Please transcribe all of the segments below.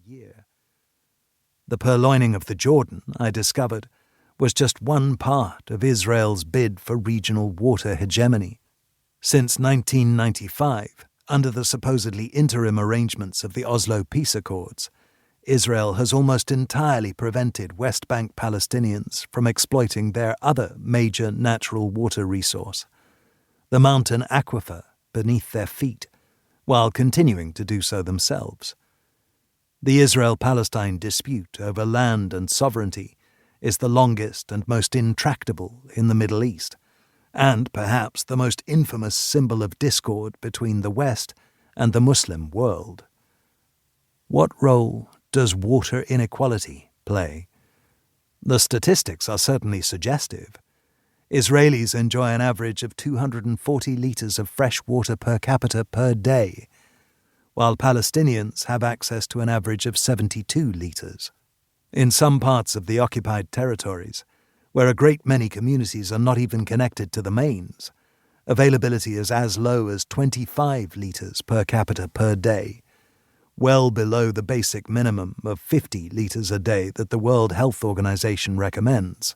year. The purloining of the Jordan, I discovered, was just one part of Israel's bid for regional water hegemony. Since 1995, under the supposedly interim arrangements of the Oslo Peace Accords, Israel has almost entirely prevented West Bank Palestinians from exploiting their other major natural water resource, the mountain aquifer beneath their feet, while continuing to do so themselves. The Israel-Palestine dispute over land and sovereignty is the longest and most intractable in the Middle East, and perhaps the most infamous symbol of discord between the West and the Muslim world. What role does water inequality play? The statistics are certainly suggestive. Israelis enjoy an average of 240 litres of fresh water per capita per day, while Palestinians have access to an average of 72 litres. In some parts of the occupied territories, where a great many communities are not even connected to the mains, availability is as low as 25 litres per capita per day, well below the basic minimum of 50 litres a day that the World Health Organization recommends,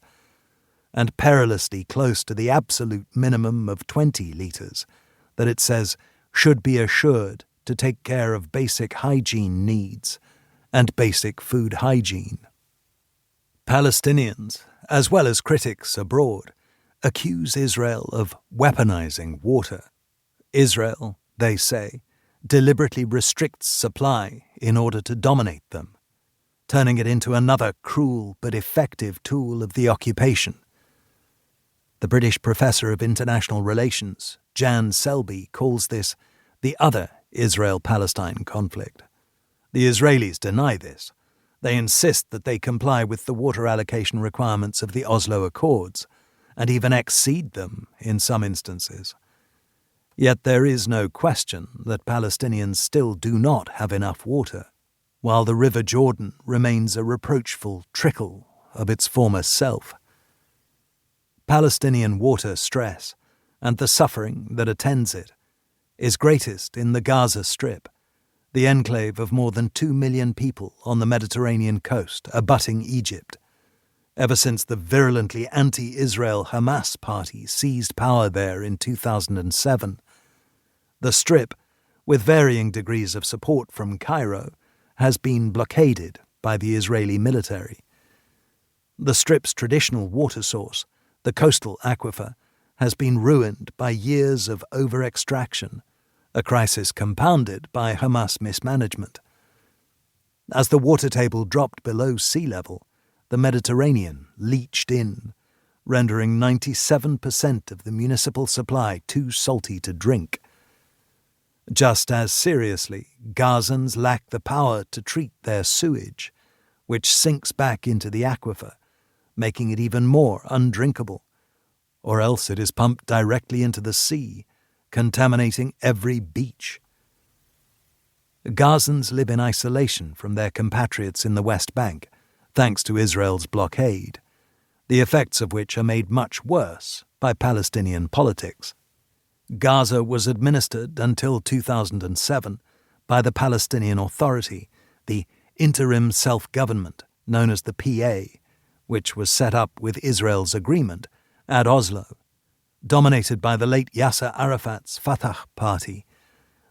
and perilously close to the absolute minimum of 20 litres that it says should be assured to take care of basic hygiene needs and basic food hygiene. Palestinians, as well as critics abroad, accuse Israel of weaponizing water. Israel, they say, deliberately restricts supply in order to dominate them, turning it into another cruel but effective tool of the occupation. The British professor of international relations, Jan Selby, calls this the other Israel-Palestine conflict. The Israelis deny this. They insist that they comply with the water allocation requirements of the Oslo Accords, and even exceed them in some instances. Yet there is no question that Palestinians still do not have enough water, while the River Jordan remains a reproachful trickle of its former self. Palestinian water stress, and the suffering that attends it, is greatest in the Gaza Strip, the enclave of more than 2 million people on the Mediterranean coast abutting Egypt, ever since the virulently anti-Israel Hamas party seized power there in 2007. The Strip, with varying degrees of support from Cairo, has been blockaded by the Israeli military. The Strip's traditional water source, the coastal aquifer, has been ruined by years of over-extraction, a crisis compounded by Hamas mismanagement. As the water table dropped below sea level, the Mediterranean leached in, rendering 97% of the municipal supply too salty to drink. Just as seriously, Gazans lack the power to treat their sewage, which sinks back into the aquifer, making it even more undrinkable, or else it is pumped directly into the sea, contaminating every beach. Gazans live in isolation from their compatriots in the West Bank, thanks to Israel's blockade, the effects of which are made much worse by Palestinian politics. Gaza was administered until 2007 by the Palestinian Authority, the interim self-government known as the PA, which was set up with Israel's agreement at Oslo. Dominated by the late Yasser Arafat's Fatah party,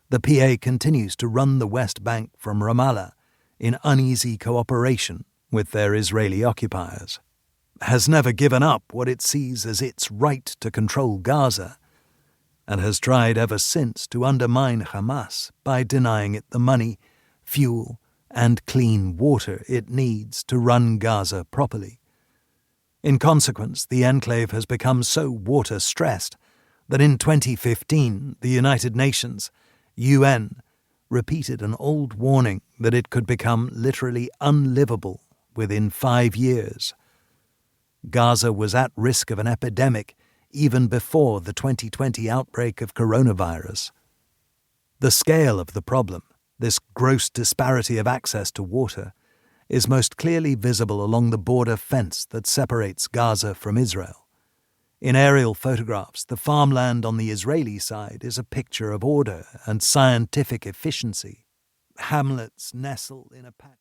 the PA continues to run the West Bank from Ramallah in uneasy cooperation with their Israeli occupiers, has never given up what it sees as its right to control Gaza, and has tried ever since to undermine Hamas by denying it the money, fuel, and clean water it needs to run Gaza properly. In consequence, the enclave has become so water-stressed that in 2015 the United Nations, UN, repeated an old warning that it could become literally unlivable within 5 years. Gaza was at risk of an epidemic even before the 2020 outbreak of coronavirus. The scale of the problem, this gross disparity of access to water, is most clearly visible along the border fence that separates Gaza from Israel. In aerial photographs, the farmland on the Israeli side is a picture of order and scientific efficiency. Hamlets nestle in a patch